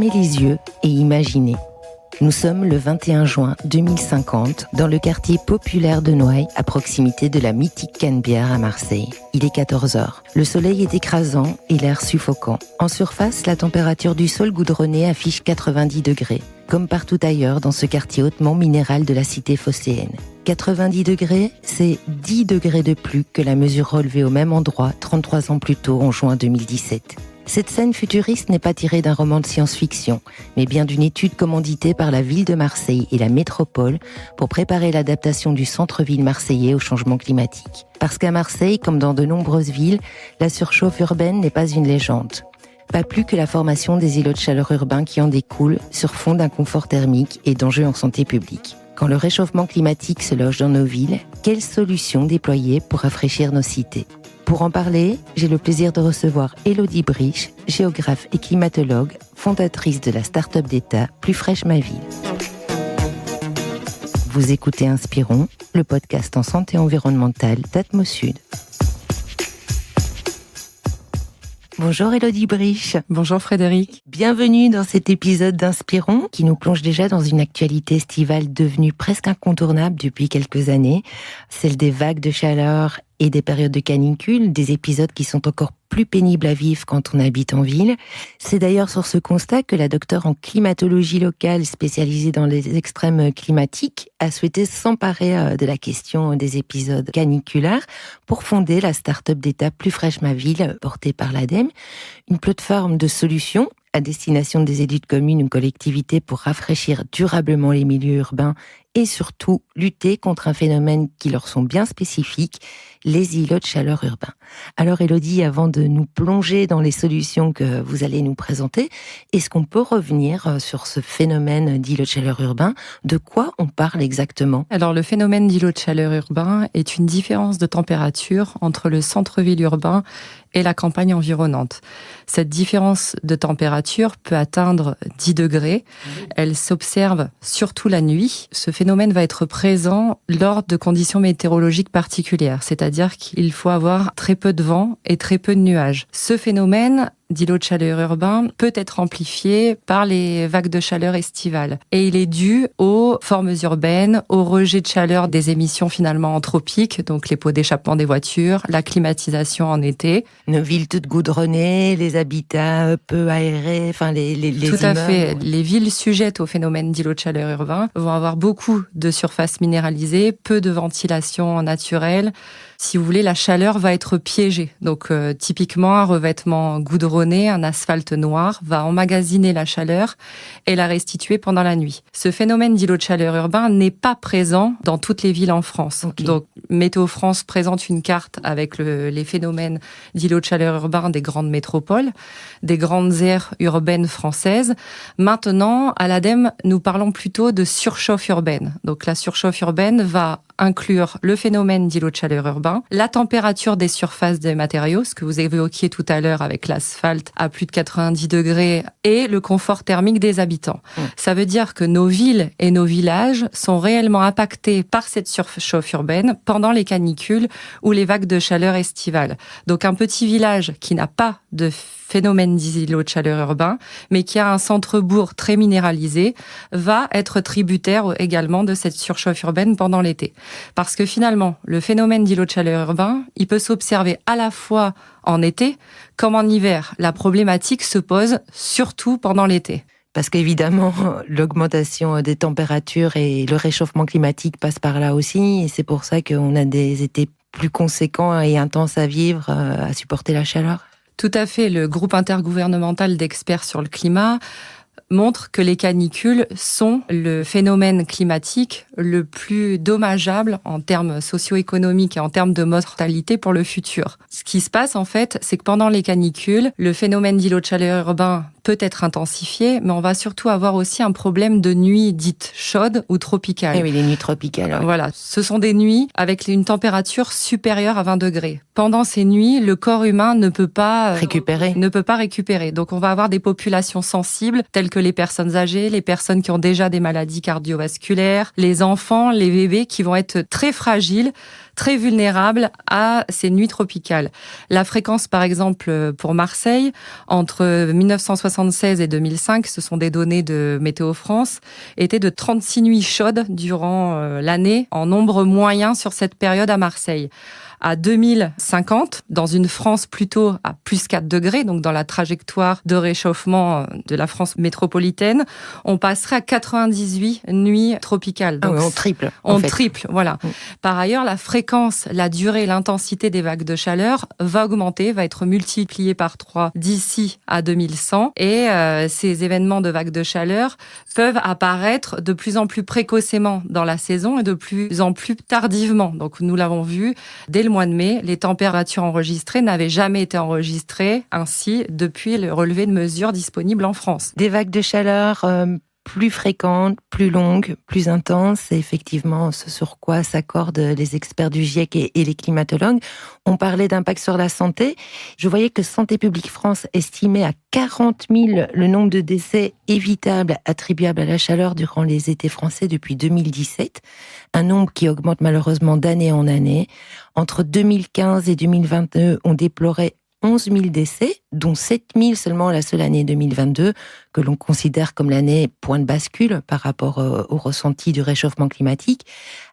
Fermez les yeux et imaginez. Nous sommes le 21 juin 2050 dans le quartier populaire de Noailles, à proximité de la mythique Canebière à Marseille. Il est 14h. Le soleil est écrasant et l'air suffocant. En surface, la température du sol goudronné affiche 90 degrés, comme partout ailleurs dans ce quartier hautement minéral de la cité phocéenne. 90 degrés, c'est 10 degrés de plus que la mesure relevée au même endroit 33 ans plus tôt en juin 2017. Cette scène futuriste n'est pas tirée d'un roman de science-fiction, mais bien d'une étude commanditée par la ville de Marseille et la métropole pour préparer l'adaptation du centre-ville marseillais au changement climatique. Parce qu'à Marseille, comme dans de nombreuses villes, la surchauffe urbaine n'est pas une légende. Pas plus que la formation des îlots de chaleur urbains qui en découlent sur fond d'inconfort thermique et d'enjeux en santé publique. Quand le réchauffement climatique se loge dans nos villes, quelles solutions déployer pour rafraîchir nos cités ? Pour en parler, j'ai le plaisir de recevoir Élodie Briche, géographe et climatologue, fondatrice de la start-up d'État Plus fraîche ma ville. Vous écoutez Inspirons, le podcast en santé environnementale d'Atmosud. Bonjour Élodie Briche. Bonjour Frédéric. Bienvenue dans cet épisode d'Inspirons qui nous plonge déjà dans une actualité estivale devenue presque incontournable depuis quelques années, celle des vagues de chaleur et des périodes de canicule, des épisodes qui sont encore plus pénibles à vivre quand on habite en ville. C'est d'ailleurs sur ce constat que la docteure en climatologie locale spécialisée dans les extrêmes climatiques a souhaité s'emparer de la question des épisodes caniculaires pour fonder la start-up d'État Plus fraîche ma ville, portée par l'ADEME, une plateforme de solutions à destination des élus de communes ou collectivités pour rafraîchir durablement les milieux urbains et surtout lutter contre un phénomène qui leur sont bien spécifiques, les îlots de chaleur urbains. Alors Élodie, avant de nous plonger dans les solutions que vous allez nous présenter, est-ce qu'on peut revenir sur ce phénomène d'îlots de chaleur urbains ? De quoi on parle exactement ? Alors le phénomène d'îlot de chaleur urbain est une différence de température entre le centre-ville urbain et la campagne environnante. Cette différence de température peut atteindre 10 degrés. Elle s'observe surtout la nuit. Ce phénomène va être présent lors de conditions météorologiques particulières, c'est-à-dire qu'il faut avoir très peu de vent et très peu de nuages. Ce phénomène d'îlot de chaleur urbain peut être amplifié par les vagues de chaleur estivales. Et il est dû aux formes urbaines, au rejet de chaleur des émissions finalement anthropiques, donc les pots d'échappement des voitures, la climatisation en été. Nos villes toutes goudronnées, les habitats peu aérés, enfin les Tout à immeubles. fait. Les villes sujettes au phénomène d'îlot de chaleur urbain vont avoir beaucoup de surfaces minéralisées, peu de ventilation naturelle. Si vous voulez, la chaleur va être piégée. Donc, typiquement, un revêtement goudronné, un asphalte noir, va emmagasiner la chaleur et la restituer pendant la nuit. Ce phénomène d'îlot de chaleur urbain n'est pas présent dans toutes les villes en France. Okay. Donc, Météo France présente une carte avec les phénomènes d'îlot de chaleur urbain des grandes métropoles, des grandes aires urbaines françaises. Maintenant, à l'ADEME, nous parlons plutôt de surchauffe urbaine. Donc, la surchauffe urbaine va inclure le phénomène d'îlot de chaleur urbain, la température des surfaces des matériaux, ce que vous évoquiez tout à l'heure avec l'asphalte à plus de 90 degrés, et le confort thermique des habitants. Ça veut dire que nos villes et nos villages sont réellement impactés par cette surchauffe urbaine pendant les canicules ou les vagues de chaleur estivales. Donc un petit village qui n'a pas de phénomène d'îlot de chaleur urbain, mais qui a un centre-bourg très minéralisé, va être tributaire également de cette surchauffe urbaine pendant l'été. Parce que finalement, le phénomène d'îlot de chaleur urbain, il peut s'observer à la fois en été comme en hiver. La problématique se pose surtout pendant l'été. Parce qu'évidemment, l'augmentation des températures et le réchauffement climatique passent par là aussi, et c'est pour ça qu'on a des étés plus conséquents et intenses à vivre, à supporter la chaleur. Tout à fait. Le groupe intergouvernemental d'experts sur le climat montre que les canicules sont le phénomène climatique le plus dommageable en termes socio-économiques et en termes de mortalité pour le futur. Ce qui se passe, en fait, c'est que pendant les canicules, le phénomène d'îlot de chaleur urbain peut être intensifié, mais on va surtout avoir aussi un problème de nuits dites chaudes ou tropicales. Eh oui, les nuits tropicales. Ouais. Voilà, ce sont des nuits avec une température supérieure à 20 degrés. Pendant ces nuits, le corps humain ne peut pas récupérer. Donc on va avoir des populations sensibles, telles que les personnes âgées, les personnes qui ont déjà des maladies cardiovasculaires, les enfants, les bébés qui vont être très fragiles, très vulnérables à ces nuits tropicales. La fréquence, par exemple, pour Marseille, entre 1976 et 2005, ce sont des données de Météo France, était de 36 nuits chaudes durant l'année, en nombre moyen sur cette période à Marseille. À 2050, dans une France plutôt à plus 4 degrés, donc dans la trajectoire de réchauffement de la France métropolitaine, on passerait à 98 nuits tropicales. Donc, on triple. On triple, voilà. Par ailleurs, la fréquence, la durée et l'intensité des vagues de chaleur va augmenter, va être multipliée par 3 d'ici à 2100. Et ces événements de vagues de chaleur peuvent apparaître de plus en plus précocement dans la saison et de plus en plus tardivement. Donc nous l'avons vu, dès le mois de mai, les températures enregistrées n'avaient jamais été enregistrées ainsi depuis le relevé de mesures disponibles en France. Des vagues de chaleur plus fréquentes, plus longues, plus intenses, c'est effectivement ce sur quoi s'accordent les experts du GIEC et les climatologues. On parlait d'impact sur la santé. Je voyais que Santé publique France estimait à 40 000 le nombre de décès évitables attribuables à la chaleur durant les étés français depuis 2017. Un nombre qui augmente malheureusement d'année en année. Entre 2015 et 2022, on déplorait 11 000 décès, dont 7 000 seulement la seule année 2022, que l'on considère comme l'année point de bascule par rapport au ressenti du réchauffement climatique,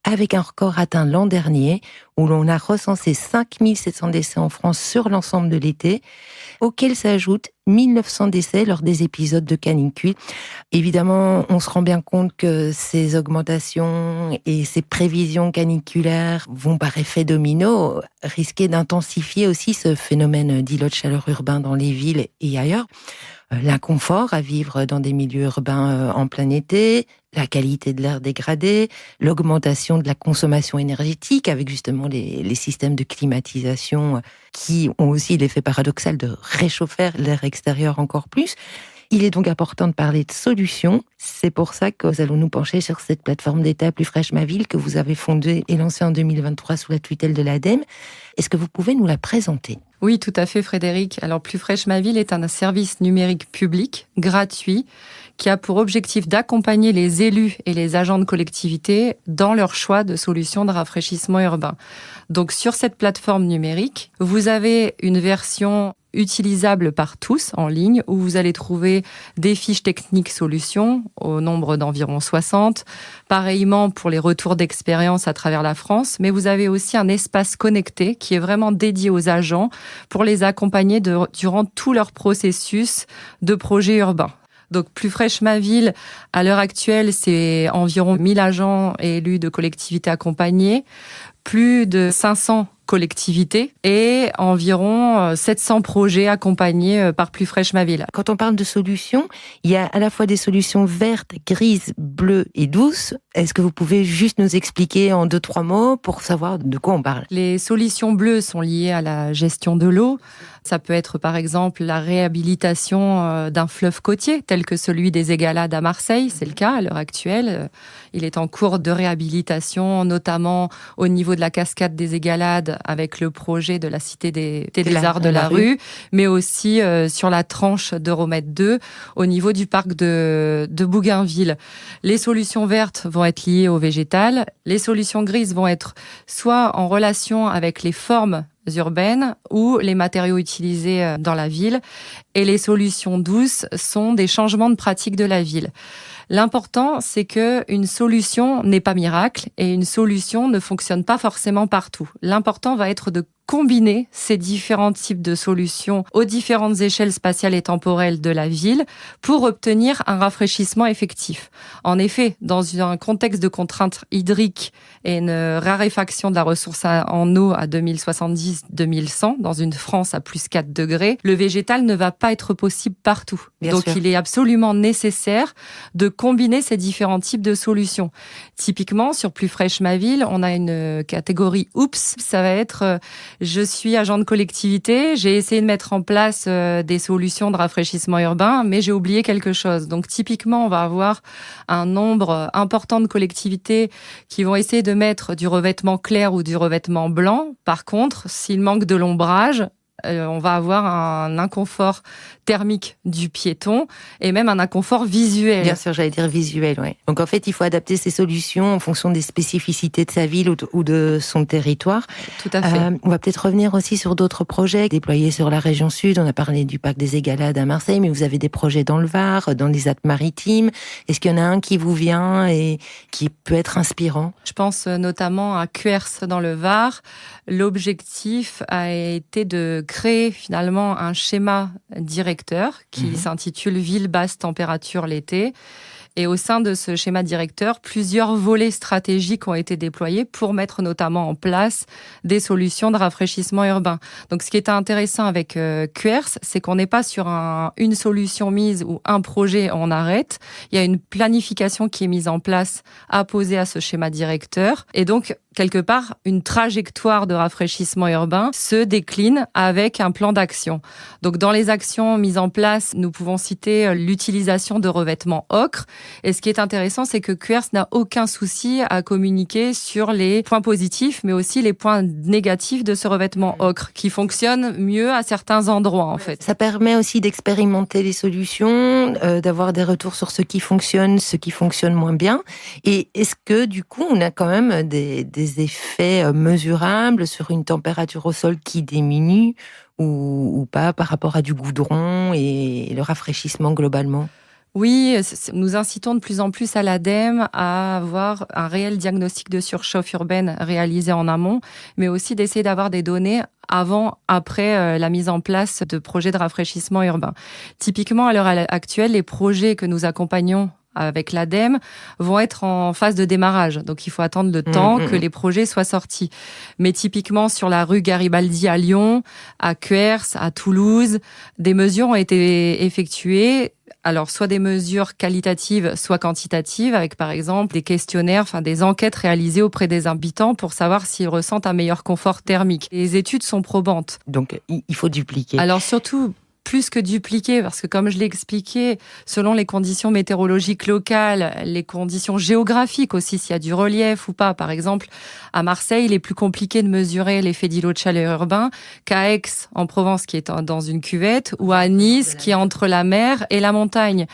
avec un record atteint l'an dernier, où l'on a recensé 5 700 décès en France sur l'ensemble de l'été, auxquels s'ajoutent 1 900 décès lors des épisodes de canicule. Évidemment, on se rend bien compte que ces augmentations et ces prévisions caniculaires vont par effet domino risquer d'intensifier aussi ce phénomène d'îlots de chaleur urbain dans les villes et ailleurs. L'inconfort à vivre dans des milieux urbains en plein été, la qualité de l'air dégradée, l'augmentation de la consommation énergétique avec justement les systèmes de climatisation qui ont aussi l'effet paradoxal de réchauffer l'air extérieur encore plus. Il est donc important de parler de solutions. C'est pour ça que nous allons nous pencher sur cette plateforme d'État Plus fraîche ma ville que vous avez fondée et lancée en 2023 sous la tutelle de l'ADEME. Est-ce que vous pouvez nous la présenter ? Oui, tout à fait, Frédéric. Alors, Plus fraîche ma ville est un service numérique public, gratuit, qui a pour objectif d'accompagner les élus et les agents de collectivité dans leur choix de solutions de rafraîchissement urbain. Donc, sur cette plateforme numérique, vous avez une version utilisable par tous en ligne où vous allez trouver des fiches techniques solutions au nombre d'environ 60, pareillement pour les retours d'expérience à travers la France, mais vous avez aussi un espace connecté qui est vraiment dédié aux agents pour les accompagner durant tout leur processus de projet urbain. Donc, Plus fraîche ma ville, à l'heure actuelle, c'est environ 1000 agents et élus de collectivités accompagnés, plus de 500 collectivités et environ 700 projets accompagnés par Plus fraîche ma ville. Quand on parle de solutions, il y a à la fois des solutions vertes, grises, bleues et douces. Est-ce que vous pouvez juste nous expliquer en 2-3 mots pour savoir de quoi on parle ? Les solutions bleues sont liées à la gestion de l'eau. Ça peut être par exemple la réhabilitation d'un fleuve côtier tel que celui des Égalades à Marseille. C'est le cas à l'heure actuelle. Il est en cours de réhabilitation, notamment au niveau de la cascade des Égalades avec le projet de la Cité des Arts de la Rue, mais aussi sur la tranche d'Euromètre 2 au niveau du parc de Bougainville. Les solutions vertes vont être liées au végétal. Les solutions grises vont être soit en relation avec les formes urbaines ou les matériaux utilisés dans la ville. Et les solutions douces sont des changements de pratique de la ville. L'important, c'est que une solution n'est pas miracle et une solution ne fonctionne pas forcément partout. L'important va être de combiner ces différents types de solutions aux différentes échelles spatiales et temporelles de la ville pour obtenir un rafraîchissement effectif. En effet, dans un contexte de contraintes hydriques et une raréfaction de la ressource en eau à 2070-2100, dans une France à plus 4 degrés, le végétal ne va pas être possible partout. Donc, il est absolument nécessaire de combiner ces différents types de solutions. Typiquement, sur Plus fraîche ma ville, on a une catégorie « Oups ». Ça va être je suis agent de collectivité, j'ai essayé de mettre en place des solutions de rafraîchissement urbain, mais j'ai oublié quelque chose. Donc typiquement, on va avoir un nombre important de collectivités qui vont essayer de mettre du revêtement clair ou du revêtement blanc. Par contre, s'il manque de l'ombrage, on va avoir un inconfort thermique du piéton et même un inconfort visuel. Bien sûr, j'allais dire visuel, oui. Donc en fait, il faut adapter ces solutions en fonction des spécificités de sa ville ou de son territoire. Tout à fait. On va peut-être revenir aussi sur d'autres projets déployés sur la région sud. On a parlé du parc des Égalades à Marseille, mais vous avez des projets dans le Var, dans les Alpes-Maritimes. Est-ce qu'il y en a un qui vous vient et qui peut être inspirant ? Je pense notamment à Cuers dans le Var. L'objectif a été de créer finalement un schéma directeur qui s'intitule Ville basse température l'été. Et au sein de ce schéma directeur, plusieurs volets stratégiques ont été déployés pour mettre notamment en place des solutions de rafraîchissement urbain. Donc, ce qui est intéressant avec Cuers, c'est qu'on n'est pas sur une solution mise ou un projet on arrête. Il y a une planification qui est mise en place, apposée à ce schéma directeur. Et donc, quelque part, une trajectoire de rafraîchissement urbain se décline avec un plan d'action. Donc, dans les actions mises en place, nous pouvons citer l'utilisation de revêtements ocre. Et ce qui est intéressant, c'est que Cuers n'a aucun souci à communiquer sur les points positifs, mais aussi les points négatifs de ce revêtement ocre, qui fonctionne mieux à certains endroits, en fait. Ça permet aussi d'expérimenter les solutions, d'avoir des retours sur ce qui fonctionne moins bien. Et est-ce que, du coup, on a quand même des effets mesurables sur une température au sol qui diminue ou pas par rapport à du goudron et le rafraîchissement globalement ? Oui, nous incitons de plus en plus à l'ADEME à avoir un réel diagnostic de surchauffe urbaine réalisé en amont, mais aussi d'essayer d'avoir des données avant, après la mise en place de projets de rafraîchissement urbain. Typiquement, à l'heure actuelle, les projets que nous accompagnons avec l'ADEME vont être en phase de démarrage. Donc, il faut attendre le temps que les projets soient sortis. Mais typiquement, sur la rue Garibaldi à Lyon, à Cuers, à Toulouse, des mesures ont été effectuées. Alors, soit des mesures qualitatives, soit quantitatives, avec par exemple des questionnaires, des enquêtes réalisées auprès des habitants pour savoir s'ils ressentent un meilleur confort thermique. Les études sont probantes. Donc, il faut dupliquer. Alors, surtout, plus que dupliquer, parce que comme je l'ai expliqué, selon les conditions météorologiques locales, les conditions géographiques aussi, s'il y a du relief ou pas. Par exemple, à Marseille, il est plus compliqué de mesurer l'effet d'îlot de chaleur urbain qu'à Aix, en Provence, qui est dans une cuvette, ou à Nice, qui est entre la mer et la montagne.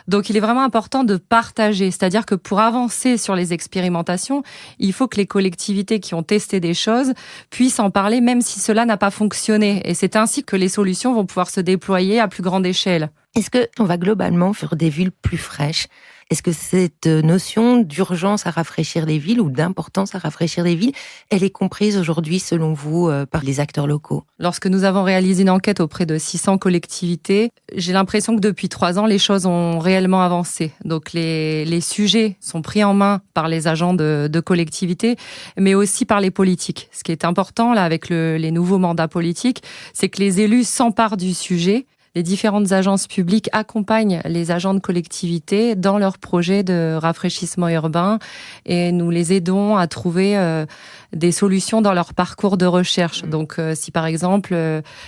Donc, il est vraiment important de partager. C'est-à-dire que pour avancer sur les expérimentations, il faut que les collectivités qui ont testé des choses puissent en parler, même si cela n'a pas fonctionné. Et c'est ainsi que les solutions vont pouvoir se déployer à plus grande échelle. Est-ce qu'on va globalement faire des villes plus fraîches ? Est-ce que cette notion d'urgence à rafraîchir les villes ou d'importance à rafraîchir les villes, elle est comprise aujourd'hui, selon vous, par les acteurs locaux ? Lorsque nous avons réalisé une enquête auprès de 600 collectivités, j'ai l'impression que depuis 3 ans, les choses ont réellement avancé. Donc les sujets sont pris en main par les agents de collectivités, mais aussi par les politiques. Ce qui est important là avec les nouveaux mandats politiques, c'est que les élus s'emparent du sujet. Les différentes agences publiques accompagnent les agents de collectivité dans leurs projets de rafraîchissement urbain et nous les aidons à trouver des solutions dans leur parcours de recherche. Donc, si par exemple,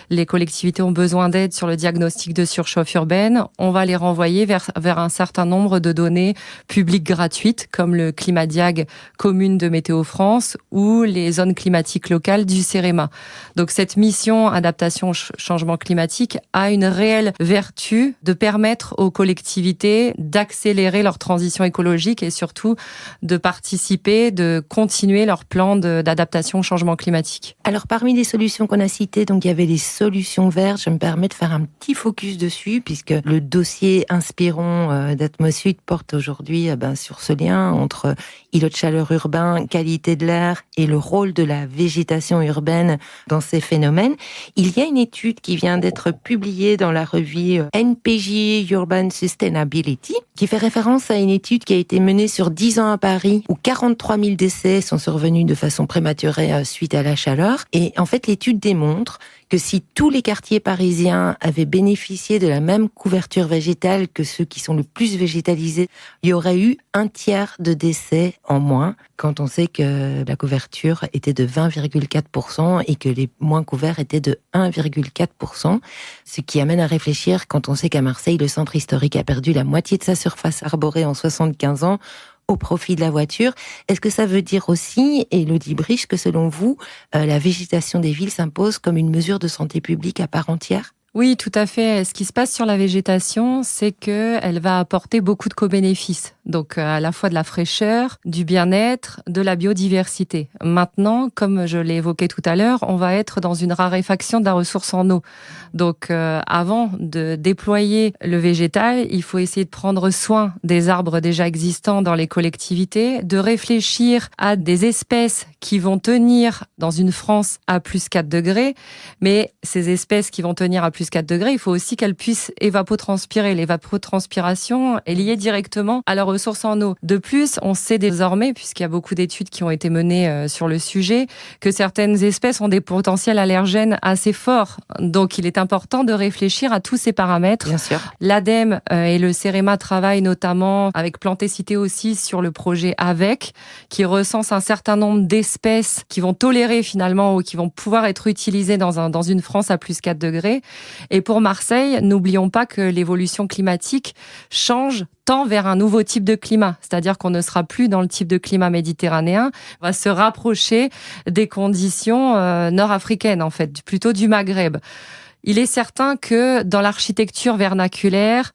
les collectivités ont besoin d'aide sur le diagnostic de surchauffe urbaine, on va les renvoyer vers un certain nombre de données publiques gratuites, comme le Climadiag commune de Météo France ou les zones climatiques locales du CEREMA. Donc, cette mission adaptation changement climatique a une réelle vertu de permettre aux collectivités d'accélérer leur transition écologique et surtout de participer, de continuer leur plan d'adaptation au changement climatique. Alors, parmi les solutions qu'on a citées, donc il y avait les solutions vertes. Je me permets de faire un petit focus dessus, puisque le dossier Inspirons d'Atmosud porte aujourd'hui sur ce lien entre îlots de chaleur urbain, qualité de l'air et le rôle de la végétation urbaine dans ces phénomènes. Il y a une étude qui vient d'être publiée dans la revue NPJ Urban Sustainability, qui fait référence à une étude qui a été menée sur 10 ans à Paris, où 43 000 décès sont survenus de façon prématurée suite à la chaleur. Et en fait, l'étude démontre que si tous les quartiers parisiens avaient bénéficié de la même couverture végétale que ceux qui sont le plus végétalisés, il y aurait eu 1/3 de décès en moins, quand on sait que la couverture était de 20,4% et que les moins couverts étaient de 1,4%. Ce qui amène à réfléchir quand on sait qu'à Marseille, le centre historique a perdu la moitié de sa surface arborée en 75 ans, au profit de la voiture. Est-ce que ça veut dire aussi, Élodie Briche, que selon vous, la végétation des villes s'impose comme une mesure de santé publique à part entière ? Oui, tout à fait. Ce qui se passe sur la végétation, c'est qu'elle va apporter beaucoup de co-bénéfices. Donc, à la fois de la fraîcheur, du bien-être, de la biodiversité. Maintenant, comme je l'ai évoqué tout à l'heure, on va être dans une raréfaction de la ressource en eau. Donc, avant de déployer le végétal, il faut essayer de prendre soin des arbres déjà existants dans les collectivités, de réfléchir à des espèces qui vont tenir dans une France à plus 4 degrés. Mais ces espèces qui vont tenir à plus 4 degrés, il faut aussi qu'elles puissent évapotranspirer. L'évapotranspiration est liée directement à leur ressources en eau. De plus, on sait désormais, puisqu'il y a beaucoup d'études qui ont été menées sur le sujet, que certaines espèces ont des potentiels allergènes assez forts. Donc, il est important de réfléchir à tous ces paramètres. Bien sûr. L'ADEME et le CEREMA travaillent notamment avec Plantécité aussi sur le projet AVEC, qui recense un certain nombre d'espèces qui vont tolérer finalement ou qui vont pouvoir être utilisées dans une France à plus 4 degrés. Et pour Marseille, n'oublions pas que l'évolution climatique change tend vers un nouveau type de climat, c'est-à-dire qu'on ne sera plus dans le type de climat méditerranéen, on va se rapprocher des conditions nord-africaines en fait, plutôt du Maghreb. Il est certain que dans l'architecture vernaculaire,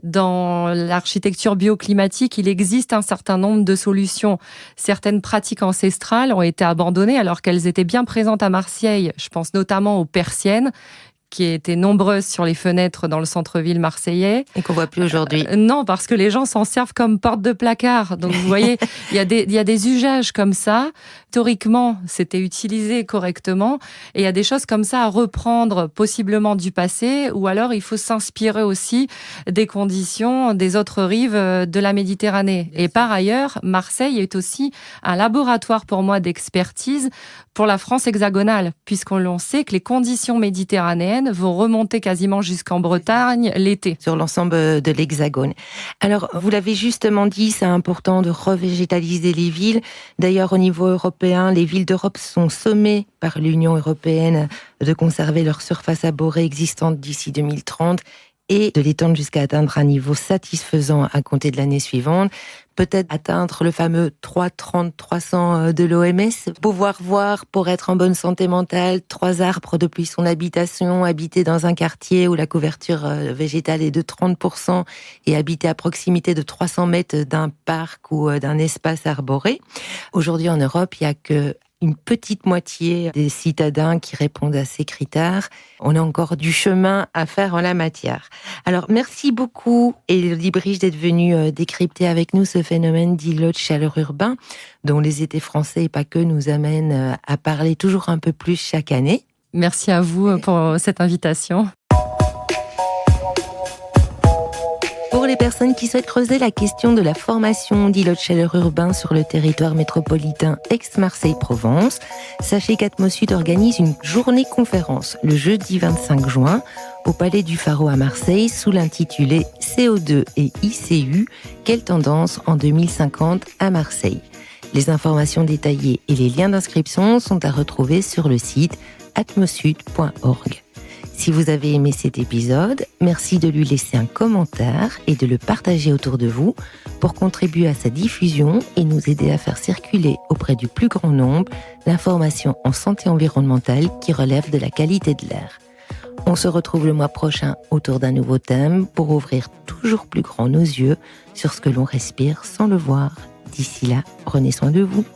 dans l'architecture bioclimatique, il existe un certain nombre de solutions. Certaines pratiques ancestrales ont été abandonnées alors qu'elles étaient bien présentes à Marseille. Je pense notamment aux persiennes, qui étaient nombreuses sur les fenêtres dans le centre-ville marseillais. Et qu'on voit plus aujourd'hui. Non, parce que les gens s'en servent comme porte de placard. Donc, vous voyez, il y a des usages comme ça. Historiquement, c'était utilisé correctement. Et il y a des choses comme ça à reprendre, possiblement du passé, ou alors il faut s'inspirer aussi des conditions des autres rives de la Méditerranée. Et par ailleurs, Marseille est aussi un laboratoire pour moi d'expertise pour la France hexagonale, puisqu'on sait que les conditions méditerranéennes vont remonter quasiment jusqu'en Bretagne l'été. Sur l'ensemble de l'Hexagone. Alors, vous l'avez justement dit, c'est important de revégétaliser les villes. D'ailleurs, au niveau européen, les villes d'Europe sont sommées par l'Union européenne de conserver leur surface arborée existante d'ici 2030 et de l'étendre jusqu'à atteindre un niveau satisfaisant à compter de l'année suivante. Peut-être atteindre le fameux 330-300 de l'OMS, pouvoir voir, pour être en bonne santé mentale, 3 arbres depuis son habitation, habiter dans un quartier où la couverture végétale est de 30% et habiter à proximité de 300 mètres d'un parc ou d'un espace arboré. Aujourd'hui en Europe, il n'y a que une petite moitié des citadins qui répondent à ces critères. On a encore du chemin à faire en la matière. Alors, merci beaucoup, Élodie Briche, d'être venue décrypter avec nous ce phénomène d'îlot de chaleur urbain, dont les étés français et pas que nous amènent à parler toujours un peu plus chaque année. Merci à vous pour cette invitation. Pour les personnes qui souhaitent creuser la question de la formation d'îlots de chaleur urbain sur le territoire métropolitain Aix-Marseille-Provence, sachez qu'Atmosud organise une journée-conférence le jeudi 25 juin au Palais du Pharo à Marseille sous l'intitulé CO2 et ICU, quelle tendance en 2050 à Marseille. Les informations détaillées et les liens d'inscription sont à retrouver sur le site atmosud.org. Si vous avez aimé cet épisode, merci de lui laisser un commentaire et de le partager autour de vous pour contribuer à sa diffusion et nous aider à faire circuler auprès du plus grand nombre l'information en santé environnementale qui relève de la qualité de l'air. On se retrouve le mois prochain autour d'un nouveau thème pour ouvrir toujours plus grand nos yeux sur ce que l'on respire sans le voir. D'ici là, prenez soin de vous.